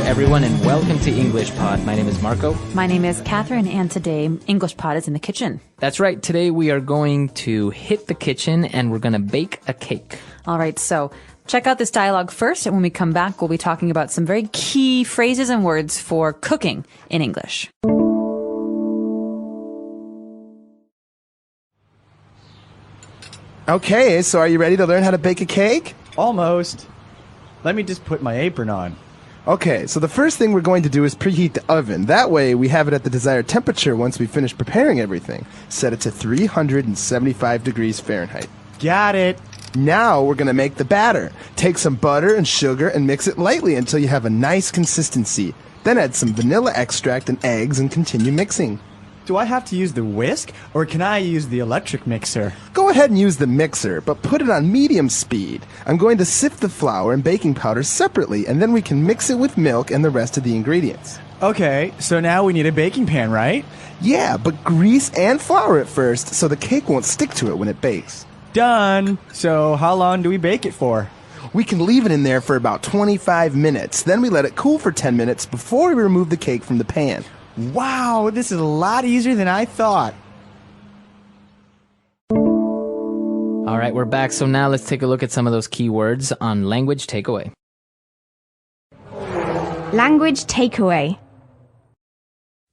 everyone, and welcome to EnglishPod. My name is Marco. My name is Catherine, and today EnglishPod is in the kitchen. That's right. Today we are going to hit the kitchen, and we're going to bake a cake. All right, so check out this dialogue first, and when we come back, we'll be talking about some very key phrases and words for cooking in English. Okay, so are you ready to learn how to bake a cake? Almost. Let me just put my apron on. Okay, so the first thing we're going to do is preheat the oven. That way, we have it at the desired temperature once we finish preparing everything. Set it to 375 degrees Fahrenheit. Got it. Now we're going to make the batter. Take some butter and sugar and mix it lightly until you have a nice consistency. Then add some vanilla extract and eggs and continue mixing. Do I have to use the whisk, or can I use the electric mixer? Go ahead and use the mixer, but put it on medium speed. I'm going to sift the flour and baking powder separately, and then we can mix it with milk and the rest of the ingredients. Okay, so now we need a baking pan, right? Yeah, but grease and flour it first so the cake won't stick to it when it bakes. Done. So how long do we bake it for? We can leave it in there for about 25 minutes. Then we let it cool for 10 minutes before we remove the cake from the pan. Wow, this is a lot easier than I thought. All right, we're back. So now let's take a look at some of those key words on language takeaway. Language takeaway.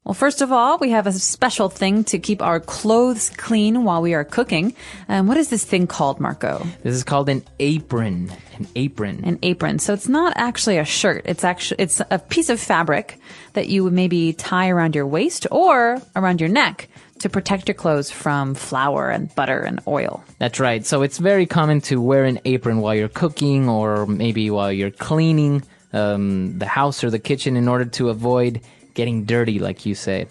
Well, first of all, we have a special thing to keep our clothes clean while we are cooking. What is this thing called, Marco? This is called an apron. An apron. An apron. So it's not actually a shirt. It's a piece of fabric that you would maybe tie around your waist or around your neck to protect your clothes from flour and butter and oil. That's right. So it's very common to wear an apron while you're cooking or maybe while you're cleaning the house or the kitchen in order to avoid getting dirty, like you said.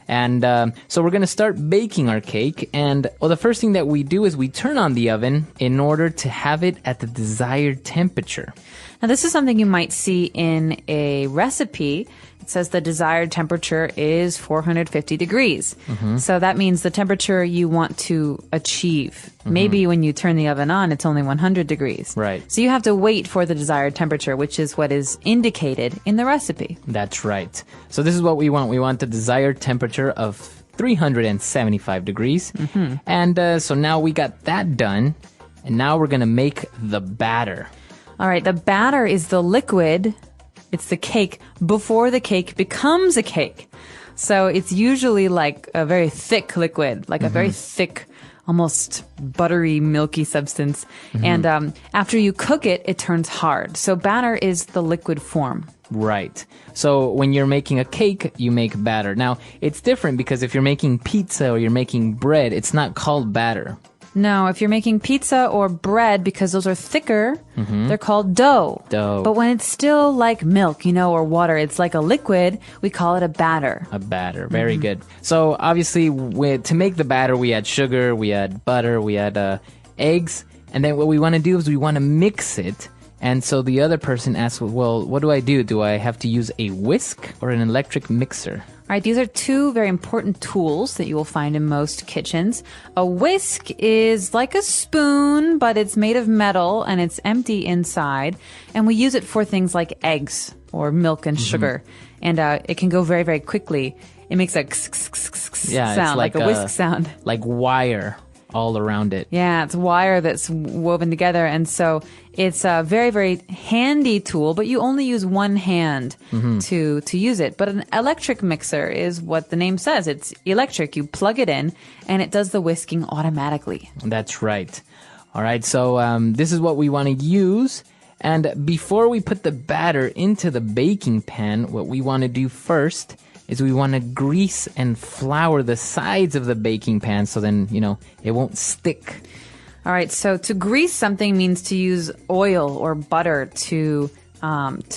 And so we're going to start baking our cake. And the first thing that we do is we turn on the oven in order to have it at the desired temperature. Now, this is something you might see in a recipe. It says the desired temperature is 450 degrees. Mm-hmm. So that means the temperature you want to achieve. Mm-hmm. Maybe when you turn the oven on, it's only 100 degrees. Right. So you have to wait for the desired temperature, which is what is indicated in the recipe. That's right. So this is what we want. We want the desired temperature of 375 degrees. Mm-hmm. And so now we got that done. And now we're going to make the batter. All right. The batter is the liquid. It's the cake before the cake becomes a cake. So it's usually like a very thick liquid, like a very thick, almost buttery, milky substance. Mm-hmm. And after you cook it, it turns hard. So batter is the liquid form. Right. So when you're making a cake, you make batter. Now, it's different because if you're making pizza or you're making bread, it's not called batter. No, if you're making pizza or bread, because those are thicker, they're called dough. Dough. But when it's still like milk, or water, it's like a liquid, we call it a batter. A batter. Very good. So obviously, to make the batter, we add sugar, we add butter, we add eggs. And then what we want to do is we want to mix it. And so the other person asks, well, what do I do? Do I have to use a whisk or an electric mixer? All right, these are two very important tools that you will find in most kitchens. A whisk is like a spoon, but it's made of metal and it's empty inside. And we use it for things like eggs or milk and sugar. And it can go very, very quickly. It makes a sound, like a whisk sound. Like wire all around it. Yeah, it's wire that's woven together. And so it's a very, very handy tool, but you only use one hand to use it. But an electric mixer is what the name says. It's electric. You plug it in, and it does the whisking automatically. That's right. All right, so this is what we want to use. And before we put the batter into the baking pan, what we want to do first is we want to grease and flour the sides of the baking pan so then, it won't stick. All right, so to grease something means to use oil or butter to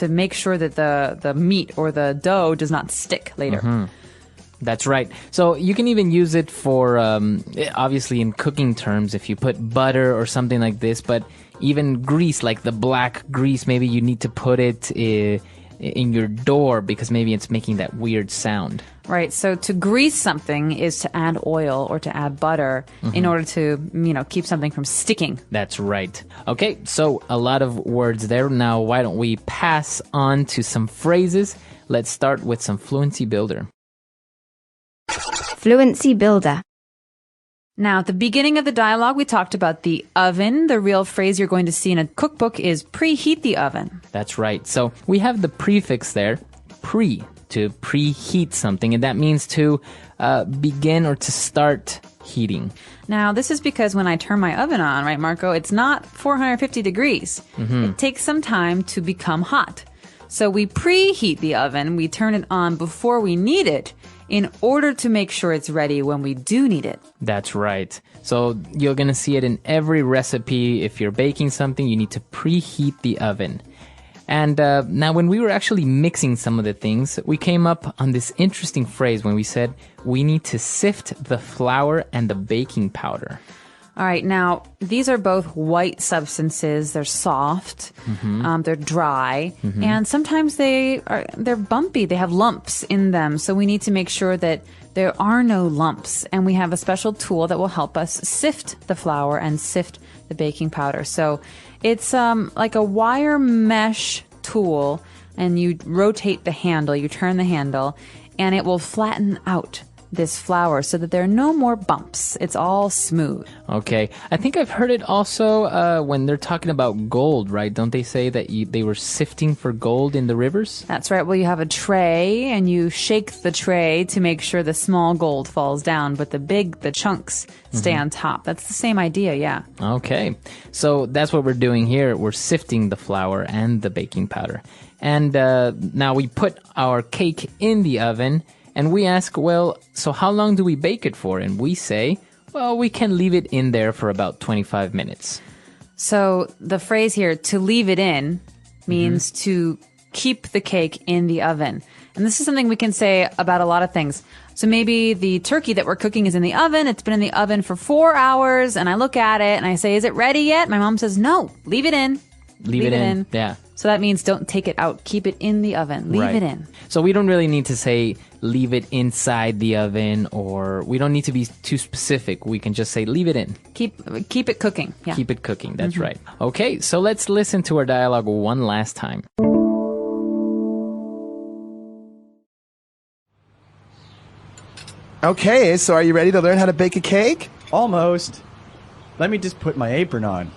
make sure that the meat or the dough does not stick later. Mm-hmm. That's right. So you can even use it for, obviously in cooking terms, if you put butter or something like this, but even grease, like the black grease, maybe you need to put it in your door because maybe it's making that weird sound. Right. So to grease something is to add oil or to add butter in order to, keep something from sticking. That's right. Okay, so a lot of words there. Now, why don't we pass on to some phrases? Let's start with some Fluency Builder. Fluency builder. Now, at the beginning of the dialogue, we talked about the oven. The real phrase you're going to see in a cookbook is preheat the oven. That's right. So we have the prefix there, pre, to preheat something, and that means to begin or to start heating. Now, this is because when I turn my oven on, right, Marco, it's not 450 degrees. It takes some time to become hot. So we preheat the oven. We turn it on before we need it in order to make sure it's ready when we do need it. That's right. So you're going to see it in every recipe. If you're baking something, you need to preheat the oven. And now when we were actually mixing some of the things, we came up on this interesting phrase when we said we need to sift the flour and the baking powder. All right, now these are both white substances. They're soft, they're dry, and sometimes they're bumpy. They have lumps in them, so we need to make sure that there are no lumps. And we have a special tool that will help us sift the flour and sift the baking powder. So it's like a wire mesh tool, and you rotate the handle, you turn the handle, and it will flatten out this flour so that there are no more bumps. It's all smooth. Okay. I think I've heard it also when they're talking about gold, right? Don't they say that they were sifting for gold in the rivers? That's right. Well, you have a tray and you shake the tray to make sure the small gold falls down, but the chunks stay on top. That's the same idea, yeah. Okay. So that's what we're doing here. We're sifting the flour and the baking powder. And now we put our cake in the oven. And we ask, well, so how long do we bake it for? And we say, well, we can leave it in there for about 25 minutes. So the phrase here, to leave it in, means to keep the cake in the oven. And this is something we can say about a lot of things. So maybe the turkey that we're cooking is in the oven. It's been in the oven for 4 hours. And I look at it and I say, is it ready yet? My mom says, no, leave it in. Leave it in. Yeah. So that means don't take it out. Keep it in the oven. Leave it in. So we don't really need to say leave it inside the oven, or we don't need to be too specific. We can just say leave it in. Keep it cooking. Yeah. Keep it cooking. That's right. Okay, so let's listen to our dialogue one last time. Okay, so are you ready to learn how to bake a cake? Almost. Let me just put my apron on.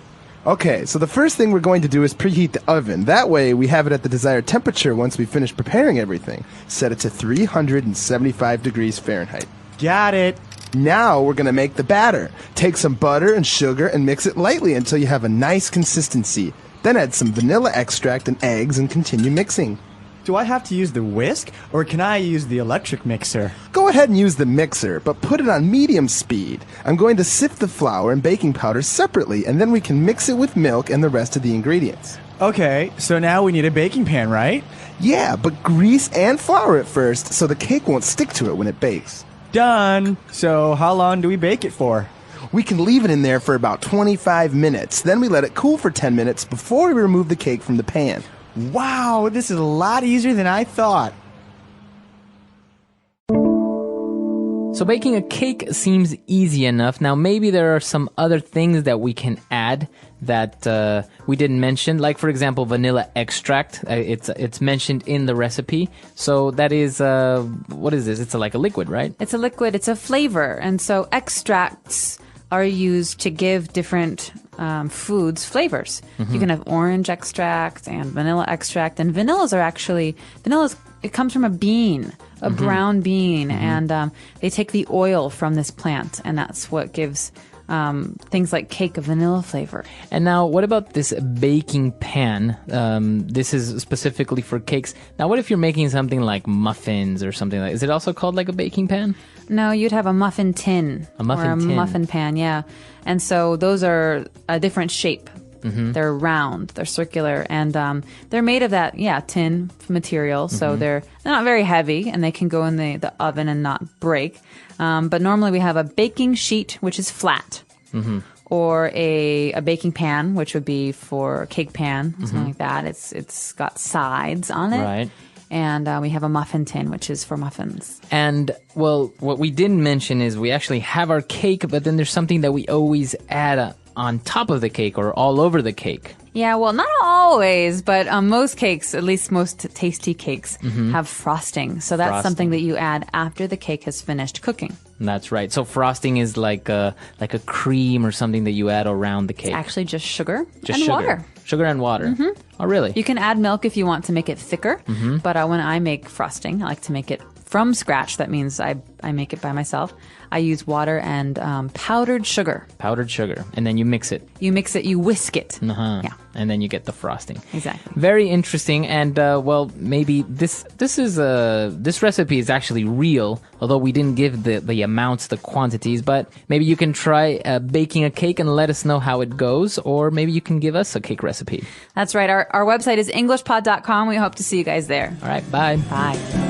Okay, so the first thing we're going to do is preheat the oven. That way, we have it at the desired temperature once we finish preparing everything. Set it to 375 degrees Fahrenheit. Got it. Now we're going to make the batter. Take some butter and sugar and mix it lightly until you have a nice consistency. Then add some vanilla extract and eggs and continue mixing. Do I have to use the whisk, or can I use the electric mixer? Go ahead and use the mixer, but put it on medium speed. I'm going to sift the flour and baking powder separately, and then we can mix it with milk and the rest of the ingredients. Okay, so now we need a baking pan, right? Yeah, but grease and flour it first so the cake won't stick to it when it bakes. Done. So how long do we bake it for? We can leave it in there for about 25 minutes. Then we let it cool for 10 minutes before we remove the cake from the pan. Wow, this is a lot easier than I thought. So baking a cake seems easy enough. Now maybe there are some other things that we can add that we didn't mention, like for example vanilla extract. It's mentioned in the recipe. So that is what is this? It's like a liquid, right? It's a liquid. It's a flavor, and so extracts are used to give different foods flavors. You can have orange extract and vanilla extract, and it comes from a bean, a brown bean, and they take the oil from this plant, and that's what gives things like cake a vanilla flavor. And now, what about this baking pan? This is specifically for cakes. Now, what if you're making something like muffins or something like? Is it also called like a baking pan? No, you'd have a muffin tin. A muffin or a tin. muffin pan, yeah. And so those are a different shape. They're round, they're circular, and they're made of that, tin material. So they're not very heavy, and they can go in the oven and not break. But normally we have a baking sheet, which is flat. or a baking pan, which would be for a cake pan, something like that. It's got sides on it. Right. And we have a muffin tin, which is for muffins. And, well, what we didn't mention is we actually have our cake, but then there's something that we always add on top of the cake or all over the cake. Yeah, well, not always, but most cakes, at least most tasty cakes, have frosting. So that's something that you add after the cake has finished cooking. That's right. So frosting is like a cream or something that you add around the cake. It's actually just sugar Just and sugar. water. Sugar and water. Oh, really? You can add milk if you want to make it thicker, but when I make frosting, I like to make it from scratch. That means I make it by myself. I use water and powdered sugar. Powdered sugar. And then you mix it. You mix it, you whisk it. Uh-huh. Yeah. And then you get the frosting. Exactly. Very interesting. And, well, maybe this recipe is actually real, although we didn't give the amounts, the quantities, but maybe you can try baking a cake and let us know how it goes, or maybe you can give us a cake recipe. That's right. Our website is EnglishPod.com. We hope to see you guys there. All right. Bye. Bye.